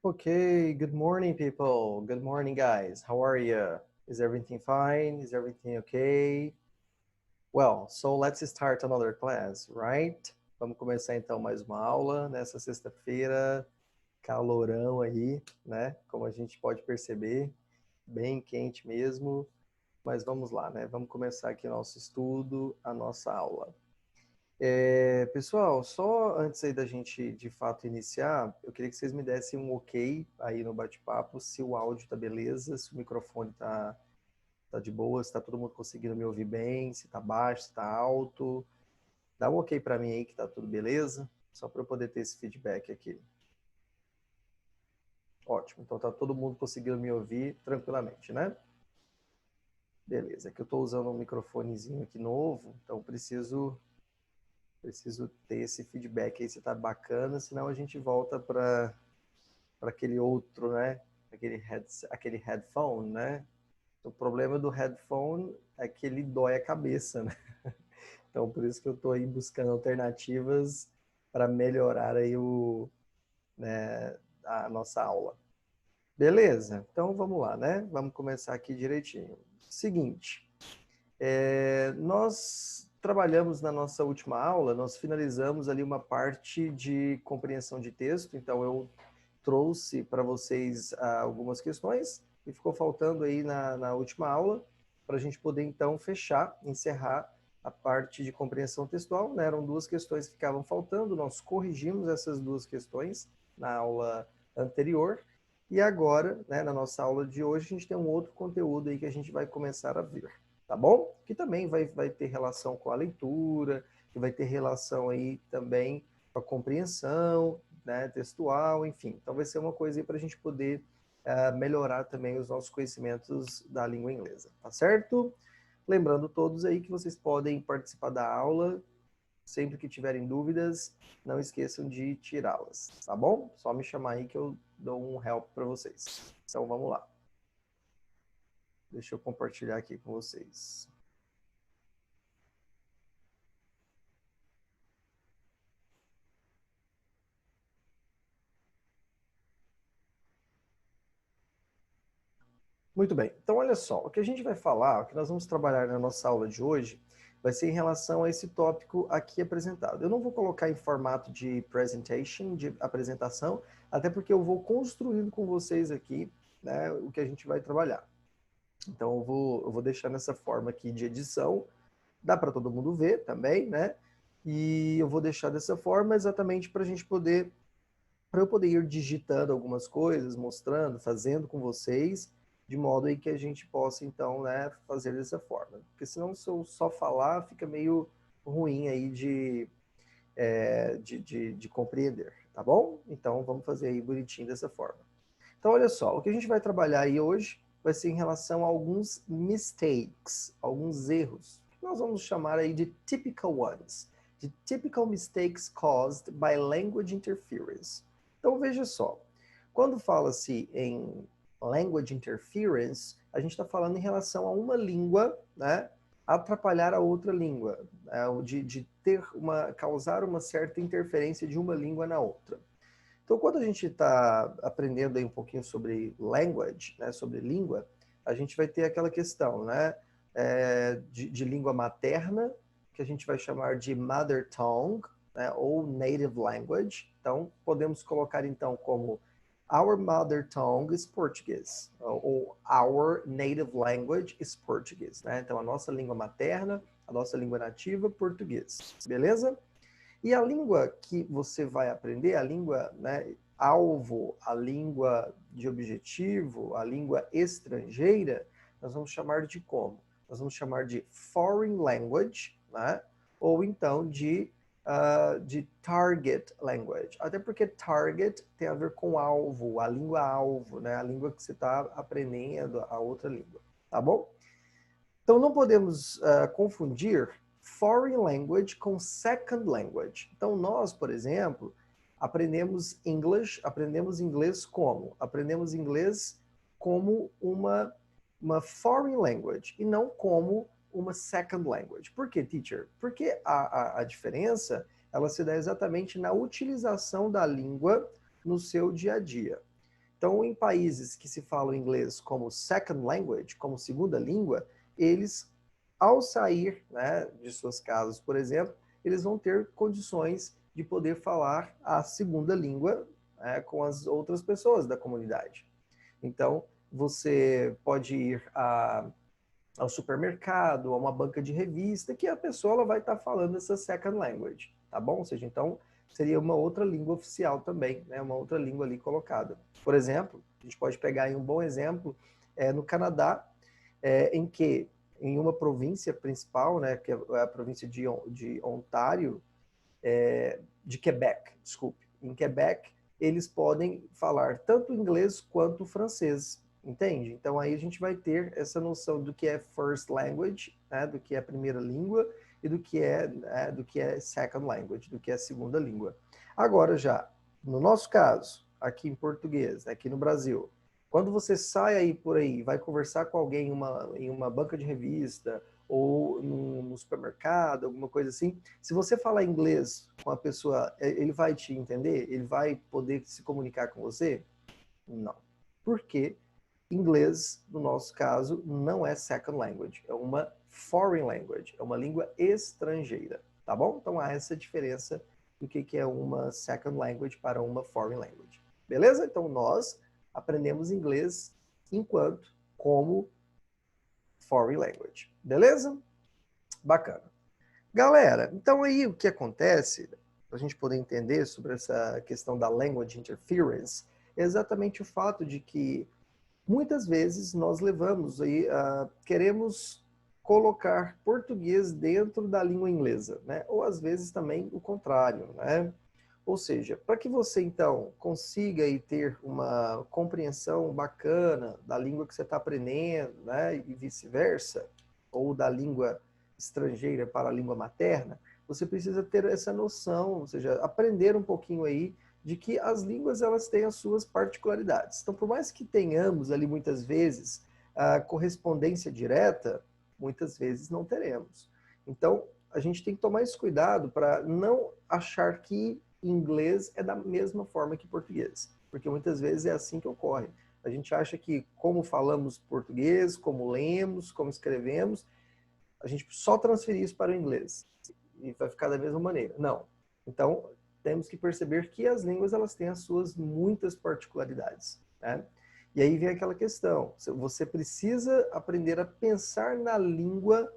Okay, good morning, people. Good morning, guys. How are you? Is everything fine? Is everything okay? Well, so let's start another class, right? Vamos começar então mais uma aula nessa sexta-feira, calorão aí, né? Como a gente pode perceber, bem quente mesmo. Mas vamos lá, né? Vamos começar aqui o nosso estudo, a nossa aula. Pessoal, só antes aí da gente de fato iniciar, eu queria que vocês me dessem um ok aí no bate-papo, se o áudio tá beleza, se o microfone tá de boa, se tá todo mundo conseguindo me ouvir bem, se tá baixo, se tá alto. Dá um ok para mim aí que tá tudo beleza, só para eu poder ter esse feedback aqui. Ótimo, então tá todo mundo conseguindo me ouvir tranquilamente, né? Beleza, é que eu tô usando um microfonezinho aqui novo, então preciso ter esse feedback aí se tá bacana, senão a gente volta para aquele outro, né? Aquele headphone, né? O problema do headphone é que ele dói a cabeça, né? Então, por isso que eu estou aí buscando alternativas para melhorar aí a nossa aula. Beleza? Então, vamos lá, né? Vamos começar aqui direitinho. Seguinte, nós trabalhamos na nossa última aula, nós finalizamos ali uma parte de compreensão de texto, então eu trouxe para vocês algumas questões e ficou faltando aí na última aula para a gente poder então encerrar a parte de compreensão textual, né? Eram duas questões que ficavam faltando, nós corrigimos essas duas questões na aula anterior e agora, né, na nossa aula de hoje, a gente tem um outro conteúdo aí que a gente vai começar a ver, tá bom? Que também vai ter relação com a leitura, que vai ter relação aí também com a compreensão, né, textual, enfim. Então vai ser uma coisa aí para a gente poder melhorar também os nossos conhecimentos da língua inglesa, tá certo? Lembrando todos aí que vocês podem participar da aula, sempre que tiverem dúvidas, não esqueçam de tirá-las, tá bom? Só me chamar aí que eu dou um help para vocês. Então vamos lá. Deixa eu compartilhar aqui com vocês. Muito bem, então olha só, o que a gente vai falar, o que nós vamos trabalhar na nossa aula de hoje, vai ser em relação a esse tópico aqui apresentado. Eu não vou colocar em formato de presentation, de apresentação, até porque eu vou construindo com vocês aqui, né, o que a gente vai trabalhar. Então eu vou deixar nessa forma aqui de edição, dá para todo mundo ver também, né? E eu vou deixar dessa forma exatamente para a gente poder, para eu poder ir digitando algumas coisas, mostrando, fazendo com vocês, de modo aí que a gente possa, então, né, fazer dessa forma. Porque senão, se eu só falar, fica meio ruim aí de compreender, tá bom? Então, vamos fazer aí bonitinho dessa forma. Então, olha só, o que a gente vai trabalhar aí hoje vai ser em relação a alguns mistakes, alguns erros, que nós vamos chamar aí de typical ones, de typical mistakes caused by language interference. Então, veja só, quando fala-se em language interference, a gente está falando em relação a uma língua, né, atrapalhar a outra língua, né, de causar uma certa interferência de uma língua na outra. Então, quando a gente está aprendendo aí um pouquinho sobre language, né, sobre língua, a gente vai ter aquela questão, né, de língua materna, que a gente vai chamar de mother tongue, né, ou native language. Então, podemos colocar então como our mother tongue is Portuguese, ou our native language is Portuguese, né? Então, a nossa língua materna, a nossa língua nativa, português. Beleza? E a língua que você vai aprender, a língua, né, alvo, a língua de objetivo, a língua estrangeira, nós vamos chamar de como? Nós vamos chamar de foreign language, né? Ou então de target language. Até porque target tem a ver com alvo, a língua alvo, né? A língua que você está aprendendo, a outra língua, tá bom? Então, não podemos confundir foreign language com second language. Então, nós, por exemplo, aprendemos inglês como? Aprendemos inglês como uma foreign language e não como uma second language. Por quê, teacher? Porque a diferença, ela se dá exatamente na utilização da língua no seu dia a dia. Então, em países que se falam inglês como second language, como segunda língua, eles, ao sair, né, de suas casas, por exemplo, eles vão ter condições de poder falar a segunda língua, né, com as outras pessoas da comunidade. Então, você pode ir ao supermercado, a uma banca de revista, que a pessoa ela vai estar falando essa second language, tá bom? Ou seja, então, seria uma outra língua oficial também, né? Uma outra língua ali colocada. Por exemplo, a gente pode pegar aí um bom exemplo, no Canadá, em que, em uma província principal, né, que é a província de Ontário, de Quebec, desculpe. Em Quebec, eles podem falar tanto inglês quanto francês, entende? Então aí a gente vai ter essa noção do que é first language, né, do que é a primeira língua, e do que é second language, do que é a segunda língua. Agora já, no nosso caso, aqui em português, aqui no Brasil, quando você sai aí por aí, vai conversar com alguém em uma banca de revista, ou no supermercado, alguma coisa assim, se você falar inglês com a pessoa, ele vai te entender? Ele vai poder se comunicar com você? Não. Por quê? Inglês, no nosso caso, não é second language, é uma foreign language, é uma língua estrangeira, tá bom? Então há essa diferença do que é uma second language para uma foreign language. Beleza? Então nós aprendemos inglês enquanto como foreign language. Beleza? Bacana. Galera, então aí o que acontece, para a gente poder entender sobre essa questão da language interference, é exatamente o fato de que muitas vezes nós levamos aí, queremos colocar português dentro da língua inglesa, né? Ou às vezes também o contrário, né? Ou seja, para que você então consiga aí ter uma compreensão bacana da língua que você está aprendendo, né? E vice-versa, ou da língua estrangeira para a língua materna, você precisa ter essa noção, ou seja, aprender um pouquinho aí de que as línguas elas têm as suas particularidades. Então, por mais que tenhamos ali muitas vezes a correspondência direta, muitas vezes não teremos. Então, a gente tem que tomar esse cuidado para não achar que inglês é da mesma forma que português, porque muitas vezes é assim que ocorre. A gente acha que como falamos português, como lemos, como escrevemos, a gente só transferir isso para o inglês e vai ficar da mesma maneira. Não. Então, temos que perceber que as línguas elas têm as suas muitas particularidades, né? E aí vem aquela questão, você precisa aprender a pensar na língua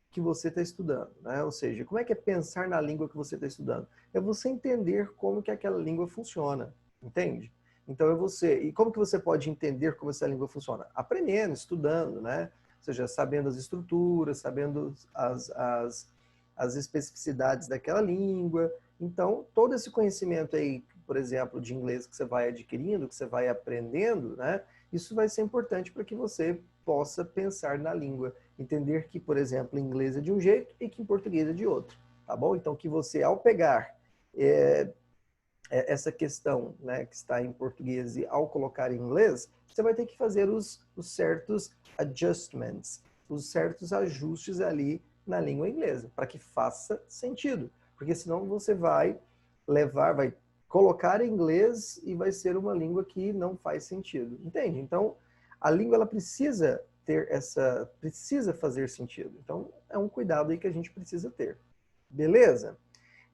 que você está estudando, né? Ou seja, como é que é pensar na língua que você está estudando? É você entender como que aquela língua funciona, entende? Então é você, e como que você pode entender como essa língua funciona? Aprendendo, estudando, né? Ou seja, sabendo as estruturas, sabendo as especificidades daquela língua. Então, todo esse conhecimento aí, por exemplo, de inglês que você vai adquirindo, que você vai aprendendo, né? Isso vai ser importante para que você possa pensar na língua. Entender que, por exemplo, em inglês é de um jeito e que em português é de outro, tá bom? Então, que você, ao pegar essa questão, né, que está em português e ao colocar em inglês, você vai ter que fazer os certos adjustments, os certos ajustes ali na língua inglesa, para que faça sentido. Porque senão você vai colocar em inglês e vai ser uma língua que não faz sentido, entende? Então, a língua ela precisa precisa fazer sentido. Então, é um cuidado aí que a gente precisa ter. Beleza?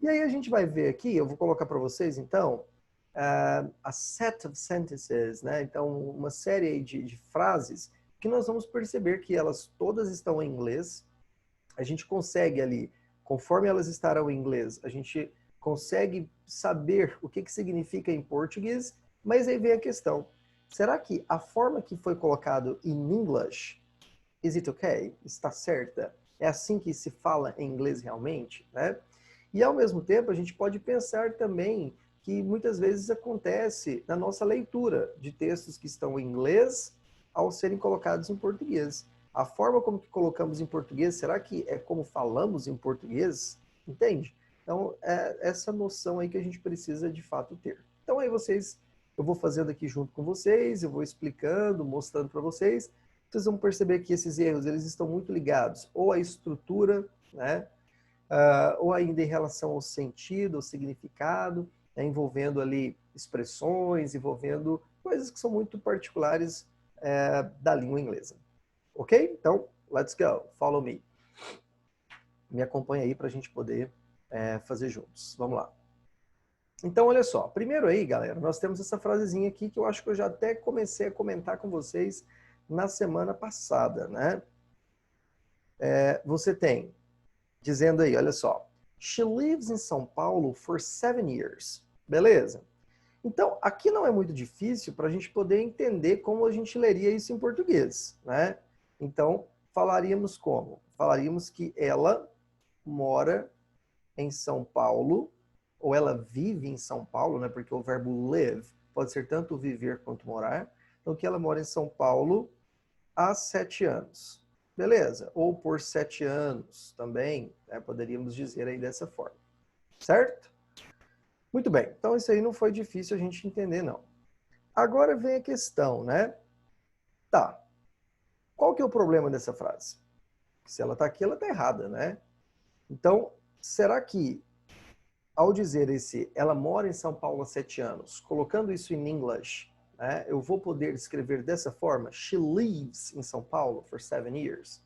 E aí a gente vai ver aqui, eu vou colocar para vocês, então, a set of sentences, né? Então, uma série de frases que nós vamos perceber que elas todas estão em inglês. A gente consegue ali, conforme elas estarão em inglês, a gente consegue saber o que significa em português, mas aí vem a questão. Será que a forma que foi colocado in English, is it okay? Está certa? É assim que se fala em inglês realmente, né? E ao mesmo tempo a gente pode pensar também que muitas vezes acontece na nossa leitura de textos que estão em inglês ao serem colocados em português. A forma como que colocamos em português, será que é como falamos em português? Entende? Então, é essa noção aí que a gente precisa de fato ter. Então aí eu vou fazendo aqui junto com vocês, eu vou explicando, mostrando para vocês. Vocês vão perceber que esses erros, eles estão muito ligados ou à estrutura, né? Ou ainda em relação ao sentido, ao significado, né, envolvendo ali expressões, envolvendo coisas que são muito particulares da língua inglesa. Ok? Então, let's go. Follow me. Me acompanha aí para a gente poder fazer juntos. Vamos lá. Então, olha só. Primeiro aí, galera, nós temos essa frasezinha aqui que eu acho que eu já até comecei a comentar com vocês na semana passada, né? Você tem, dizendo aí, olha só. She lives in São Paulo for 7 years. Beleza? Então, aqui não é muito difícil para a gente poder entender como a gente leria isso em português, né? Então, falaríamos como? Falaríamos que ela mora em São Paulo, ou ela vive em São Paulo, né? Porque o verbo live pode ser tanto viver quanto morar. Então, que ela mora em São Paulo há 7 anos. Beleza? Ou por 7 anos também, né? Poderíamos dizer aí dessa forma. Certo? Muito bem. Então, isso aí não foi difícil a gente entender, não. Agora vem a questão, né? Tá. Qual que é o problema dessa frase? Se ela está aqui, ela está errada, né? Então, será que ao dizer ela mora em São Paulo há 7 anos, colocando isso em inglês, né, eu vou poder escrever dessa forma? She lives in São Paulo for 7 years.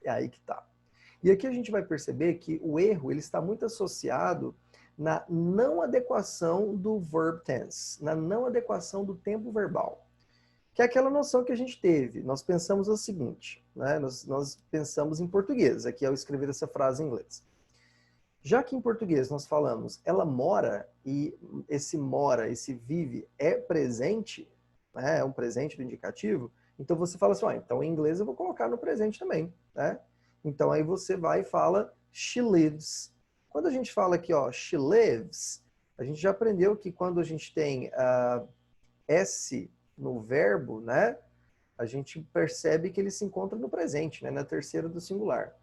É aí que tá. E aqui a gente vai perceber que o erro ele está muito associado na não adequação do verb tense, na não adequação do tempo verbal. Que é aquela noção que a gente teve. Nós pensamos o seguinte, né? Nós pensamos em português, aqui ao escrever essa frase em inglês. Já que em português nós falamos ela mora, e esse vive é presente, né? É um presente do indicativo, então você fala assim, então em inglês eu vou colocar no presente também, né? Então aí você vai e fala she lives. Quando a gente fala aqui, she lives, a gente já aprendeu que quando a gente tem S no verbo, né? A gente percebe que ele se encontra no presente, né? Na terceira do singular.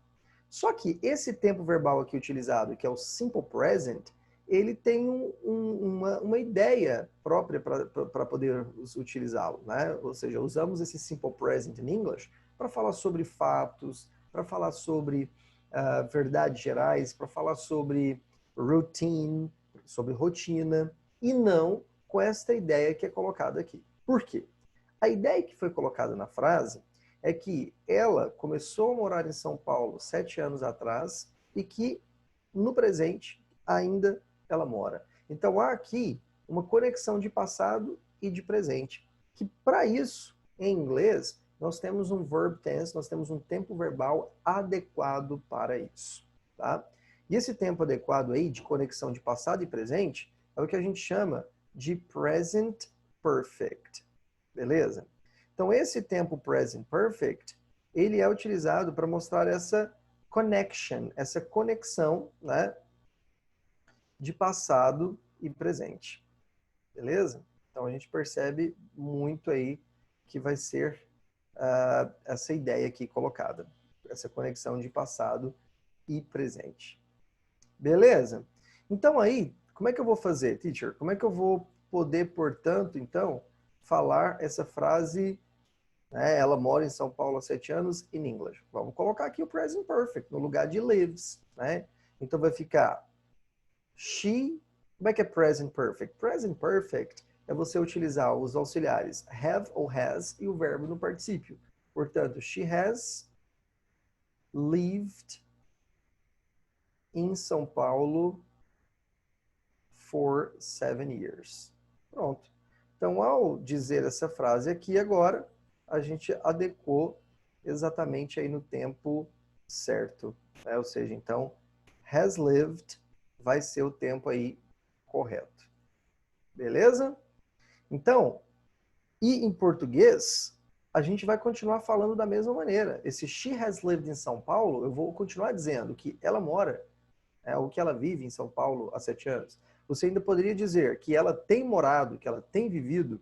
Só que esse tempo verbal aqui utilizado, que é o simple present, ele tem uma ideia própria para poder utilizá-lo, né? Ou seja, usamos esse simple present in English para falar sobre fatos, para falar sobre verdades gerais, para falar sobre routine, sobre rotina, e não com esta ideia que é colocada aqui. Por quê? A ideia que foi colocada na frase é que ela começou a morar em São Paulo 7 anos atrás e que, no presente, ainda ela mora. Então, há aqui uma conexão de passado e de presente, que para isso, em inglês, nós temos um verb tense, nós temos um tempo verbal adequado para isso, tá? E esse tempo adequado aí, de conexão de passado e presente, é o que a gente chama de present perfect. Beleza? Então, esse tempo present perfect, ele é utilizado para mostrar essa connection, essa conexão, né, de passado e presente. Beleza? Então, a gente percebe muito aí que vai ser essa ideia aqui colocada, essa conexão de passado e presente. Beleza? Então, aí, como é que eu vou fazer, teacher? Como é que eu vou poder, portanto, então, falar essa frase, né, ela mora em São Paulo há 7 anos, in English. Vamos colocar aqui o present perfect no lugar de lives, né? Então vai ficar she, como é que é present perfect? Present perfect é você utilizar os auxiliares have ou has e o verbo no particípio. Portanto, she has lived in São Paulo for 7 years. Pronto. Então, ao dizer essa frase aqui agora, a gente adequou exatamente aí no tempo certo, né? Ou seja, então, has lived vai ser o tempo aí correto. Beleza? Então, e em português, a gente vai continuar falando da mesma maneira. Esse she has lived em São Paulo, eu vou continuar dizendo que ela mora, ou que ela vive em São Paulo há 7 anos. Você ainda poderia dizer que ela tem morado, que ela tem vivido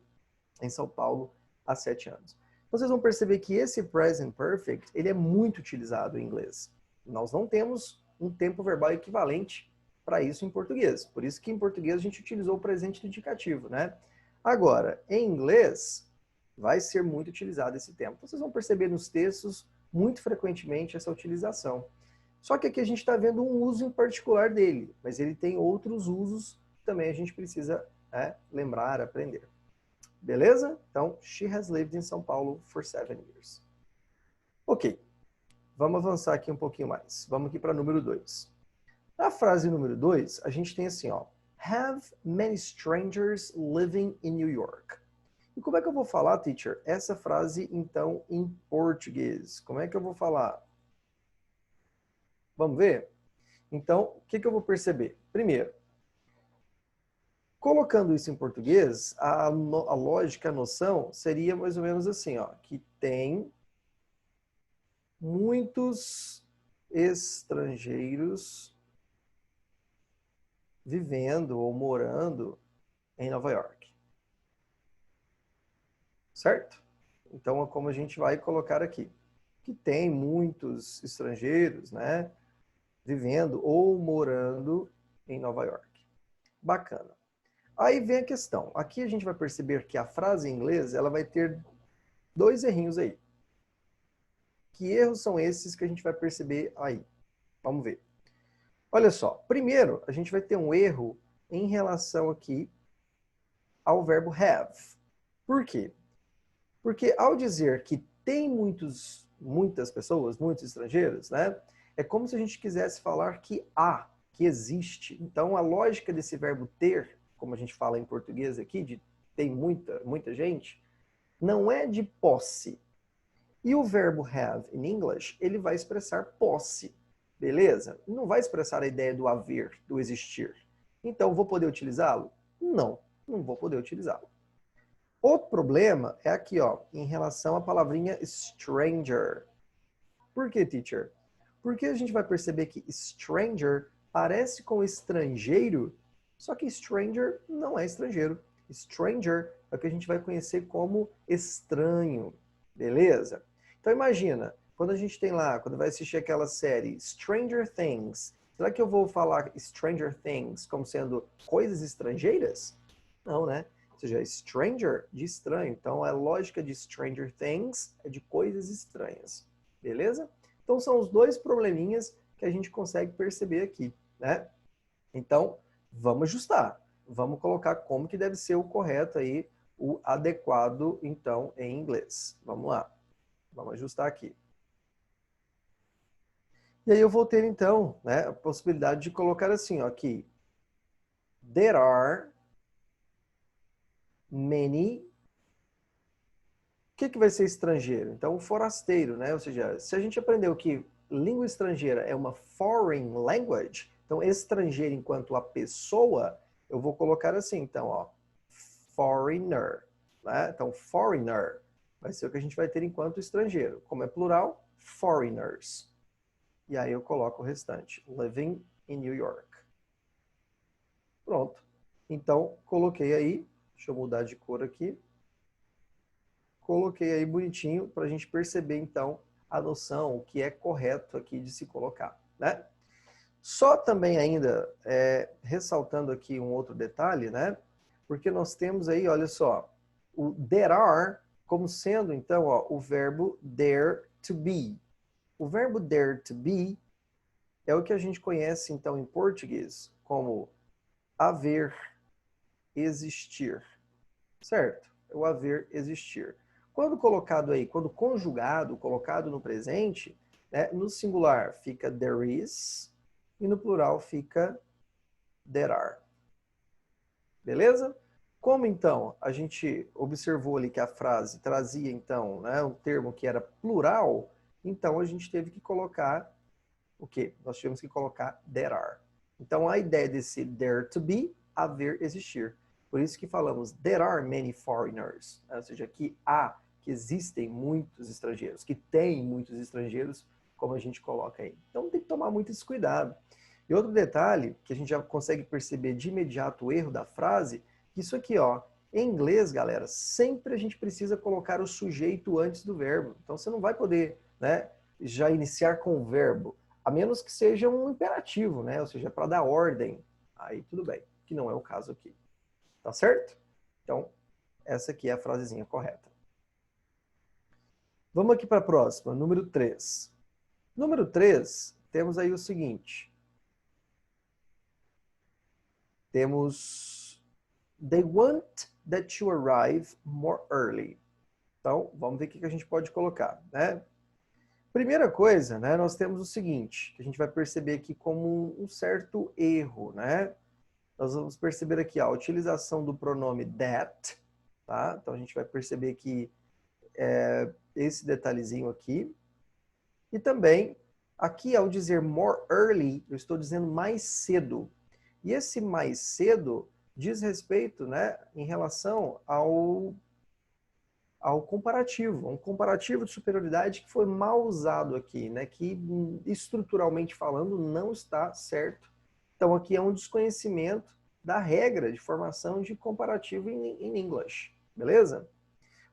em São Paulo há 7 anos. Vocês vão perceber que esse present perfect, ele é muito utilizado em inglês. Nós não temos um tempo verbal equivalente para isso em português. Por isso que em português a gente utilizou o presente indicativo, né? Agora, em inglês, vai ser muito utilizado esse tempo. Vocês vão perceber nos textos, muito frequentemente, essa utilização. Só que aqui a gente está vendo um uso em particular dele, mas ele tem outros usos que também a gente precisa lembrar, aprender. Beleza? Então, she has lived in São Paulo for 7 years. Ok. Vamos avançar aqui um pouquinho mais. Vamos aqui para número 2. Na frase número 2, a gente tem assim, ó. Have many strangers living in New York. E como é que eu vou falar, teacher, essa frase, então, em português? Como é que eu vou falar? Vamos ver? Então, o que eu vou perceber? Primeiro, colocando isso em português, a lógica, a noção seria mais ou menos assim, ó, que tem muitos estrangeiros vivendo ou morando em Nova York. Certo? Então, é como a gente vai colocar aqui. Que tem muitos estrangeiros, né, vivendo ou morando em Nova York. Bacana. Aí vem a questão. Aqui a gente vai perceber que a frase em inglês, ela vai ter 2 errinhos aí. Que erros são esses que a gente vai perceber aí? Vamos ver. Olha só. Primeiro, a gente vai ter um erro em relação aqui ao verbo have. Por quê? Porque ao dizer que tem muitas pessoas, muitos estrangeiros, né? É como se a gente quisesse falar que há, que existe. Então, a lógica desse verbo ter, como a gente fala em português aqui, de tem muita gente, não é de posse. E o verbo have, in English, ele vai expressar posse, beleza? Não vai expressar a ideia do haver, do existir. Então, vou poder utilizá-lo? Não vou poder utilizá-lo. Outro problema é aqui, ó, em relação à palavrinha stranger. Por que, teacher? Porque a gente vai perceber que stranger parece com estrangeiro, só que stranger não é estrangeiro. Stranger é o que a gente vai conhecer como estranho, beleza? Então imagina, quando a gente tem lá, quando vai assistir aquela série Stranger Things, será que eu vou falar Stranger Things como sendo coisas estrangeiras? Não, né? Ou seja, stranger de estranho. Então a lógica de Stranger Things é de coisas estranhas, beleza? Então são os 2 probleminhas que a gente consegue perceber aqui, né? Então, vamos ajustar. Vamos colocar como que deve ser o correto aí, o adequado, então, em inglês. Vamos lá. Vamos ajustar aqui. E aí eu vou ter, então, né, a possibilidade de colocar assim, ó, aqui. There are many. O que vai ser estrangeiro? Então, forasteiro, né? Ou seja, se a gente aprendeu que língua estrangeira é uma foreign language, então estrangeiro enquanto a pessoa, eu vou colocar assim, então, ó, foreigner, né? Então, foreigner vai ser o que a gente vai ter enquanto estrangeiro. Como é plural, foreigners. E aí eu coloco o restante, living in New York. Pronto. Então, coloquei aí, deixa eu mudar de cor aqui. Coloquei aí bonitinho para a gente perceber, então, a noção, o que é correto aqui de se colocar, né? Só também ainda, ressaltando aqui um outro detalhe, né? Porque nós temos aí, olha só, o there are como sendo, então, ó, o verbo there to be. O verbo there to be é o que a gente conhece, então, em português como haver, existir, certo? É o haver, existir. Quando colocado aí, quando conjugado, colocado no presente, né, no singular fica there is e no plural fica there are. Beleza? Como então a gente observou ali que a frase trazia então, né, um termo que era plural, então a gente teve que colocar o quê? Nós tivemos que colocar there are. Então a ideia desse there to be, haver, existir. Por isso que falamos there are many foreigners, né? Ou seja, que existem muitos estrangeiros, que tem muitos estrangeiros, como a gente coloca aí. Então tem que tomar muito esse cuidado. E outro detalhe, que a gente já consegue perceber de imediato o erro da frase, que isso aqui, ó, em inglês, galera, sempre a gente precisa colocar o sujeito antes do verbo. Então você não vai poder, né, já iniciar com o verbo, a menos que seja um imperativo, né? Ou seja, para dar ordem. Aí tudo bem, que não é o caso aqui. Tá certo? Então, essa aqui é a frasezinha correta. Vamos aqui para a próxima, número 3. Número 3, temos aí o seguinte. Temos they want that you arrive more early. Então, vamos ver o que a gente pode colocar, né? Primeira coisa, né, nós temos o seguinte, que a gente vai perceber aqui como um certo erro, né? Nós vamos perceber aqui a utilização do pronome that, tá? Então, a gente vai perceber que esse detalhezinho aqui. E também, aqui ao dizer more early, eu estou dizendo mais cedo. E esse mais cedo diz respeito, né, em relação ao comparativo, um comparativo de superioridade que foi mal usado aqui, né, que estruturalmente falando não está certo. Então aqui é um desconhecimento da regra de formação de comparativo em English, beleza?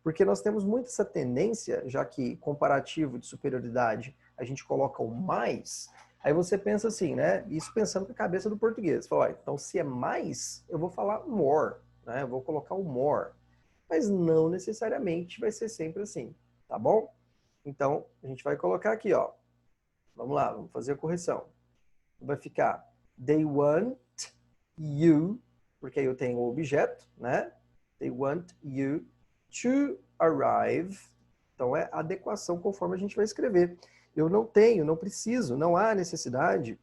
Porque nós temos muito essa tendência, já que comparativo de superioridade a gente coloca o mais, aí você pensa assim, né? Isso pensando com a cabeça do português. Fala, então se é mais, eu vou falar more, né? Eu vou colocar o more. Mas não necessariamente vai ser sempre assim, tá bom? Então, a gente vai colocar aqui, ó. Vamos lá, vamos fazer a correção. Vai ficar they want you, porque aí eu tenho o objeto, né? They want you to arrive. Então é adequação conforme a gente vai escrever. Eu não preciso, não há necessidade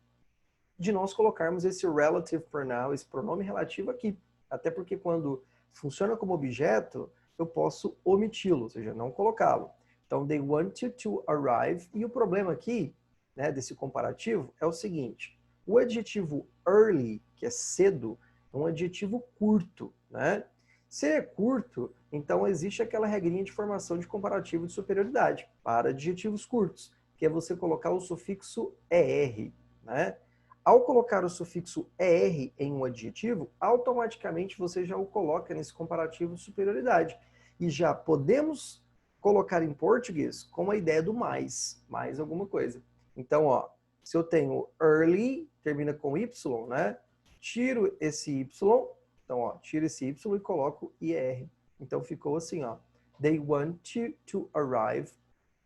de nós colocarmos esse relative pronoun, esse pronome relativo aqui. Até porque quando funciona como objeto, eu posso omiti-lo, ou seja, não colocá-lo. Então, they want you to arrive. E o problema aqui, né, desse comparativo, é o seguinte. O adjetivo early, que é cedo, é um adjetivo curto, né? Se é curto, então existe aquela regrinha de formação de comparativo de superioridade para adjetivos curtos, que é você colocar o sufixo ER, né? Ao colocar o sufixo ER em um adjetivo, automaticamente você já o coloca nesse comparativo de superioridade. E já podemos colocar em português com a ideia do mais alguma coisa. Então, ó, se eu tenho early, termina com Y, né? Tiro esse Y, então, ó, tiro esse Y e coloco IR. Então, ficou assim, ó. They want you to arrive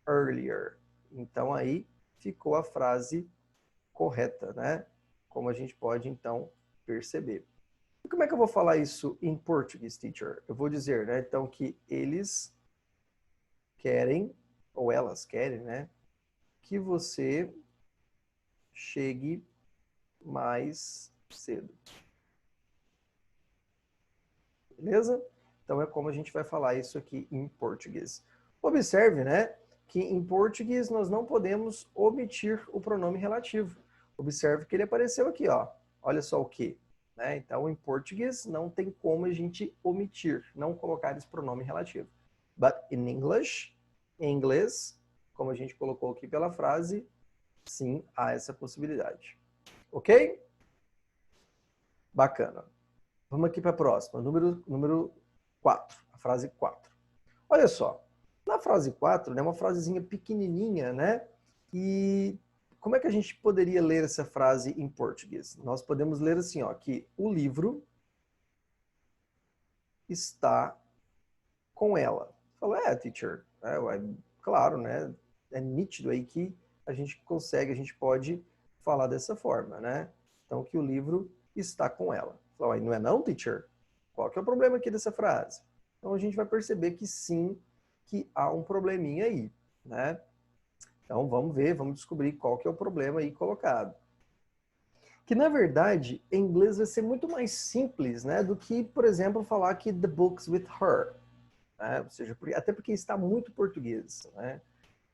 earlier. Então, aí ficou a frase correta, né? Como a gente pode, então, perceber. E como é que eu vou falar isso em português, teacher? Eu vou dizer, né, então, que eles querem, ou elas querem, né, que você chegue mais cedo. Beleza? Então, é como a gente vai falar isso aqui em português. Observe, né, que em português nós não podemos omitir o pronome relativo. Observe que ele apareceu aqui, ó. Olha só o que. Né? Então, em português, não tem como a gente omitir, não colocar esse pronome relativo. But in English, em inglês, como a gente colocou aqui pela frase, sim, há essa possibilidade. Ok? Bacana. Vamos aqui para a próxima, número 4, a frase 4. Olha só, na frase 4, né, uma frasezinha pequenininha, né? E como é que a gente poderia ler essa frase em português? Nós podemos ler assim, ó, que o livro está com ela. Fala, teacher, claro, né? É nítido aí que a gente pode falar dessa forma, né? Então, que o livro está com ela. Fala, não é não, teacher? Qual que é o problema aqui dessa frase? Então, a gente vai perceber que sim, que há um probleminha aí, né? Então, vamos ver, vamos descobrir qual que é o problema aí colocado. Que, na verdade, em inglês vai ser muito mais simples, né? Do que, por exemplo, falar que the book's with her. Né? Ou seja, até porque está muito português, né?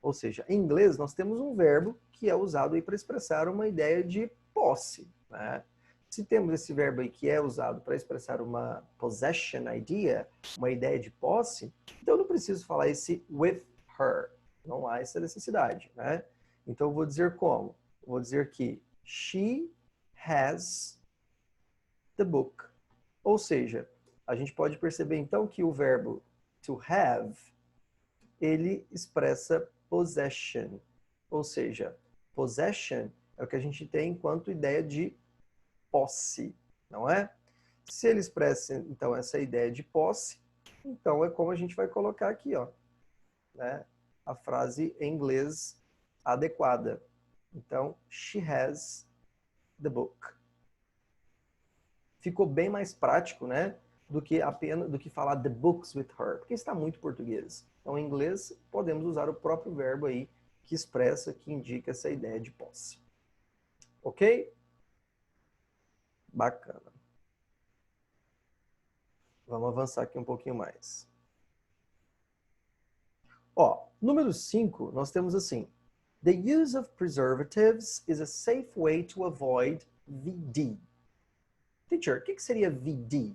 Ou seja, em inglês nós temos um verbo que é usado aí para expressar uma ideia de posse, né? Se temos esse verbo aí que é usado para expressar uma possession idea, uma ideia de posse, então eu não preciso falar esse with her. Não há essa necessidade, né? Então eu vou dizer como? Eu vou dizer que she has the book. Ou seja, a gente pode perceber então que o verbo to have, ele expressa possession. Ou seja, possession é o que a gente tem enquanto ideia de posse, não é? Se ele expressa, então, essa ideia de posse, então é como a gente vai colocar aqui, ó, né? A frase em inglês adequada. Então, she has the book. Ficou bem mais prático, né? do que falar the books with her, porque está muito português. Então, em inglês, podemos usar o próprio verbo aí que expressa, que indica essa ideia de posse. Ok? Bacana. Vamos avançar aqui um pouquinho mais. Ó, número 5, nós temos assim: the use of preservatives is a safe way to avoid VD. Teacher, o que seria VD?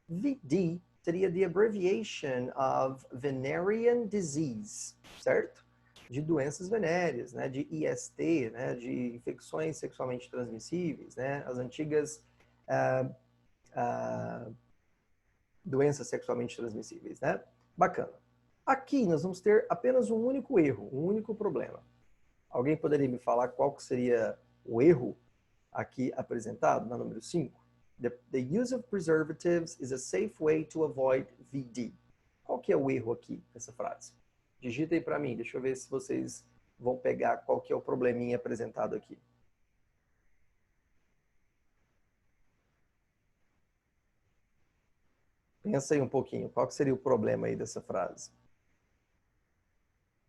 VD seria the abbreviation of venereal disease, certo? De doenças venéreas, né? De IST, né? De infecções sexualmente transmissíveis, né? As antigas doenças sexualmente transmissíveis, né? Bacana. Aqui nós vamos ter apenas um único erro, um único problema. Alguém poderia me falar qual que seria o erro aqui apresentado na número 5? The use of preservatives is a safe way to avoid VD. Qual que é o erro aqui nessa frase? Digita aí para mim, deixa eu ver se vocês vão pegar qual que é o probleminha apresentado aqui. Pensa aí um pouquinho, qual que seria o problema aí dessa frase?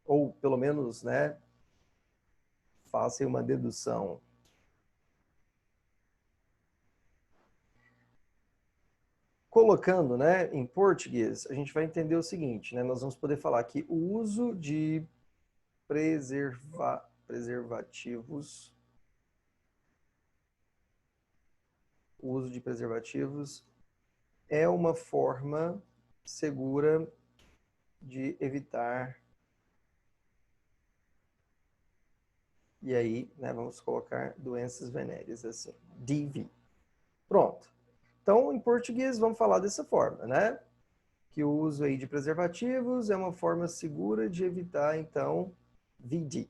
Ou pelo menos, né, faça aí uma dedução. Colocando, né, em português, a gente vai entender o seguinte, né, nós vamos poder falar que o uso de preservativos, é uma forma segura de evitar, e aí, né, vamos colocar doenças venéreas assim, DV. Pronto. Então, em português, vamos falar dessa forma, né? Que o uso aí de preservativos é uma forma segura de evitar, então, VD.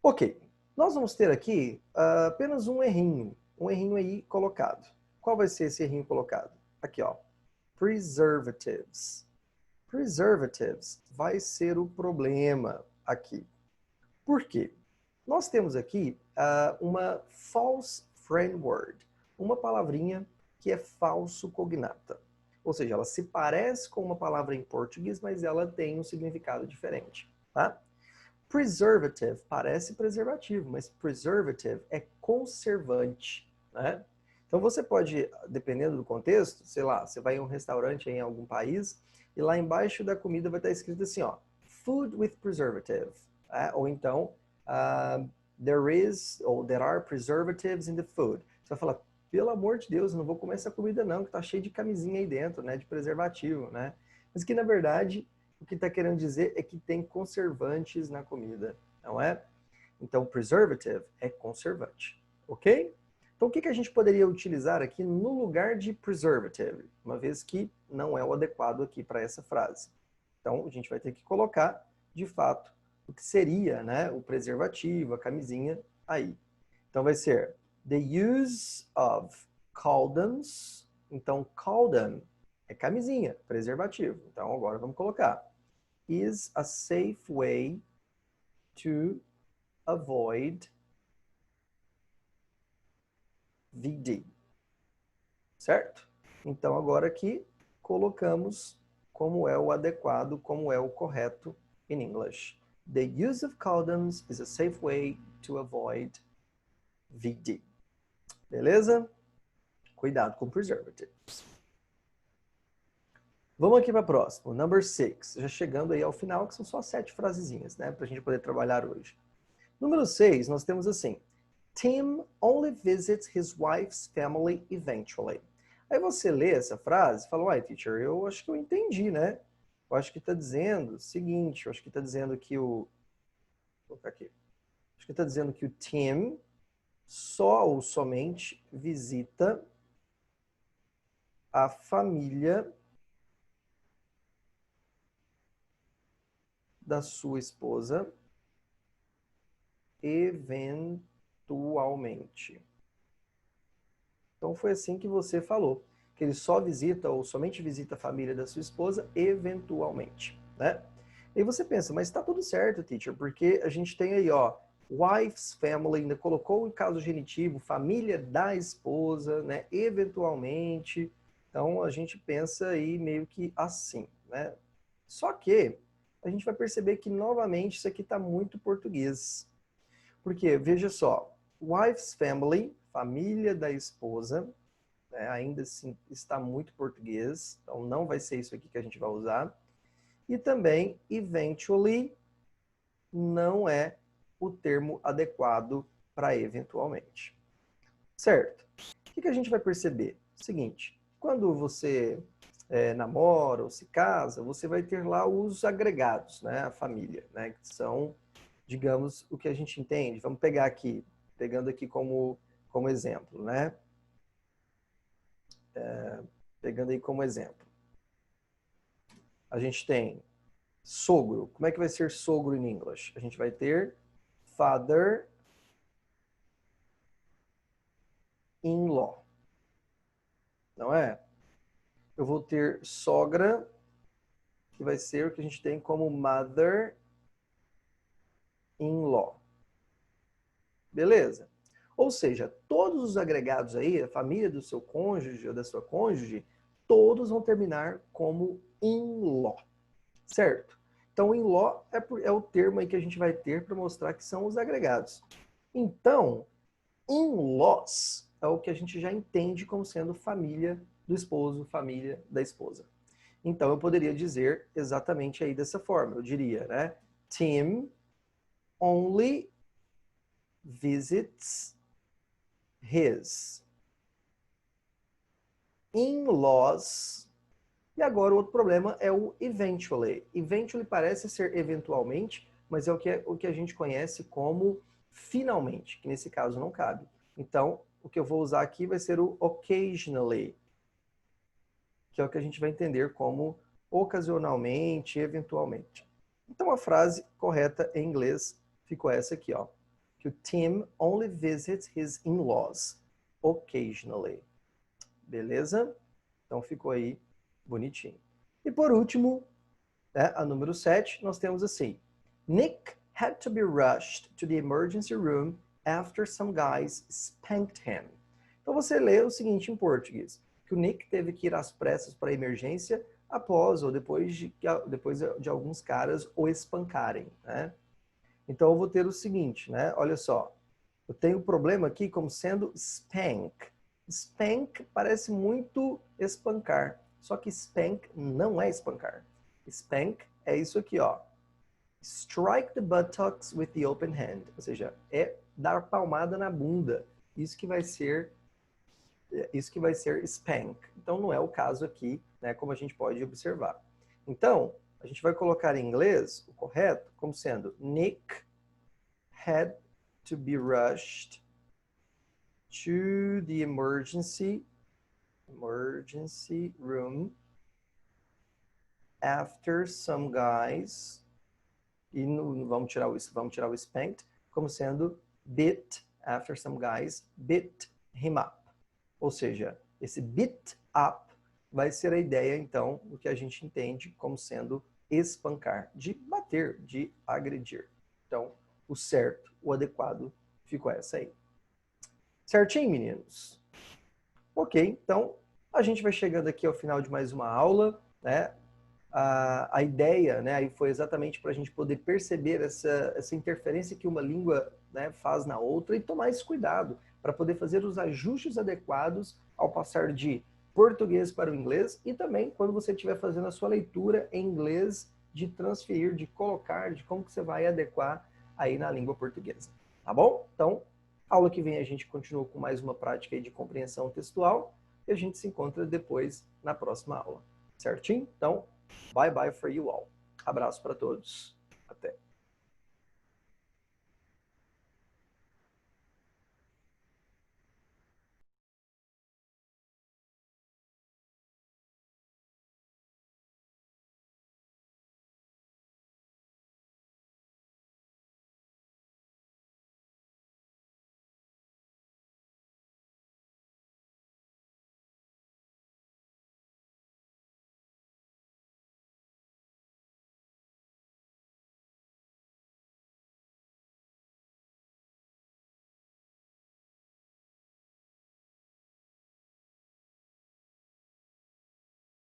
Ok, nós vamos ter aqui apenas um errinho aí colocado. Qual vai ser esse errinho colocado? Aqui, ó, preservatives. Preservatives vai ser o problema aqui. Por quê? Nós temos aqui uma false friend word, uma palavrinha que é falso cognata. Ou seja, ela se parece com uma palavra em português, mas ela tem um significado diferente, tá? Preservative parece preservativo, mas preservative é conservante, né? Então você pode, dependendo do contexto, sei lá, você vai em um restaurante em algum país e lá embaixo da comida vai estar escrito assim, ó, food with preservative, ou então there are preservatives in the food. Você vai falar, pelo amor de Deus, eu não vou comer essa comida não, que tá cheio de camisinha aí dentro, né, de preservativo, né? Mas que na verdade o que está querendo dizer é que tem conservantes na comida, não é? Então, preservative é conservante, ok? Então, o que a gente poderia utilizar aqui no lugar de preservative, uma vez que não é o adequado aqui para essa frase? Então, a gente vai ter que colocar, de fato, o que seria, né, o preservativo, a camisinha aí. Então, vai ser the use of condoms. Então, condom é camisinha, preservativo. Então, agora vamos colocar. Is a safe way to avoid VD. Certo? Então, agora aqui, colocamos como é o adequado, como é o correto in English. The use of condoms is a safe way to avoid VD. Beleza? Cuidado com preservatives. Vamos aqui para a próxima, number 6. Já chegando aí ao final, que são só 7 frasezinhas, né? Para a gente poder trabalhar hoje. Número 6, nós temos assim. Tim only visits his wife's family eventually. Aí você lê essa frase e fala, uai, teacher, eu acho que eu entendi, né? Eu acho que está dizendo o seguinte, eu acho que está dizendo que o... Vou colocar aqui. Acho que está dizendo que o Tim só ou somente visita a família da sua esposa eventualmente. Então foi assim que você falou, que ele só visita ou somente visita a família da sua esposa eventualmente, né? E você pensa, mas está tudo certo, teacher, porque a gente tem aí, ó, wife's family, ainda colocou em caso genitivo, família da esposa, né? Eventualmente. Então, a gente pensa aí meio que assim, né? Só que a gente vai perceber que, novamente, isso aqui está muito português. Porque, veja só, wife's family, família da esposa, né, ainda assim está muito português, então não vai ser isso aqui que a gente vai usar. E também, eventually, não é o termo adequado para eventualmente. Certo? O que a gente vai perceber? Seguinte, quando você namora ou se casa, você vai ter lá os agregados, né? A família, né? Que são, digamos, o que a gente entende. Vamos pegar aqui, pegando aqui como exemplo, né? Pegando aí como exemplo. A gente tem sogro. Como é que vai ser sogro em inglês? A gente vai ter father-in-law. Não é? Eu vou ter sogra, que vai ser o que a gente tem como mother-in-law. Beleza? Ou seja, todos os agregados aí, a família do seu cônjuge ou da sua cônjuge, todos vão terminar como in-law. Certo? Então, in-law é o termo aí que a gente vai ter para mostrar que são os agregados. Então, in-laws é o que a gente já entende como sendo família do esposo, família da esposa. Então, eu poderia dizer exatamente aí dessa forma. Eu diria, né? Tim only visits his in-laws. E agora o outro problema é o eventually. Eventually parece ser eventualmente, mas é o que a gente conhece como finalmente, que nesse caso não cabe. Então, o que eu vou usar aqui vai ser o occasionally, que é o que a gente vai entender como ocasionalmente, eventualmente. Então, a frase correta em inglês ficou essa aqui, ó. Que o Tim only visits his in-laws occasionally. Beleza? Então, ficou aí bonitinho. E por último, né, a número 7, nós temos assim. Nick had to be rushed to the emergency room after some guys spanked him. Então você lê o seguinte em português, que o Nick teve que ir às pressas para a emergência após ou depois de alguns caras o espancarem, né? Então eu vou ter o seguinte, né? Olha só, eu tenho o problema aqui como sendo spank. Spank parece muito espancar, só que spank não é espancar. Spank é isso aqui, ó. Strike the buttocks with the open hand, ou seja, é dar palmada na bunda. Isso que vai ser spank. Então não é o caso aqui, né, como a gente pode observar. Então, a gente vai colocar em inglês o correto como sendo Nick had to be rushed to the emergency room after some guys, e vamos tirar o spanked, como sendo beat, after some guys beat him up. Ou seja, esse beat up vai ser a ideia, então, do que a gente entende como sendo espancar, de bater, de agredir. Então, o certo, o adequado, ficou essa aí. Certinho, meninos? Ok, então a gente vai chegando aqui ao final de mais uma aula, né? A ideia, né, aí foi exatamente para a gente poder perceber essa interferência que uma língua, né, faz na outra e tomar esse cuidado para poder fazer os ajustes adequados ao passar de português para o inglês e também quando você estiver fazendo a sua leitura em inglês, de transferir, de colocar, de como que você vai adequar aí na língua portuguesa. Tá bom? Então, aula que vem a gente continua com mais uma prática aí de compreensão textual e a gente se encontra depois na próxima aula. Certinho? Então, bye bye for you all. Abraço para todos. Até.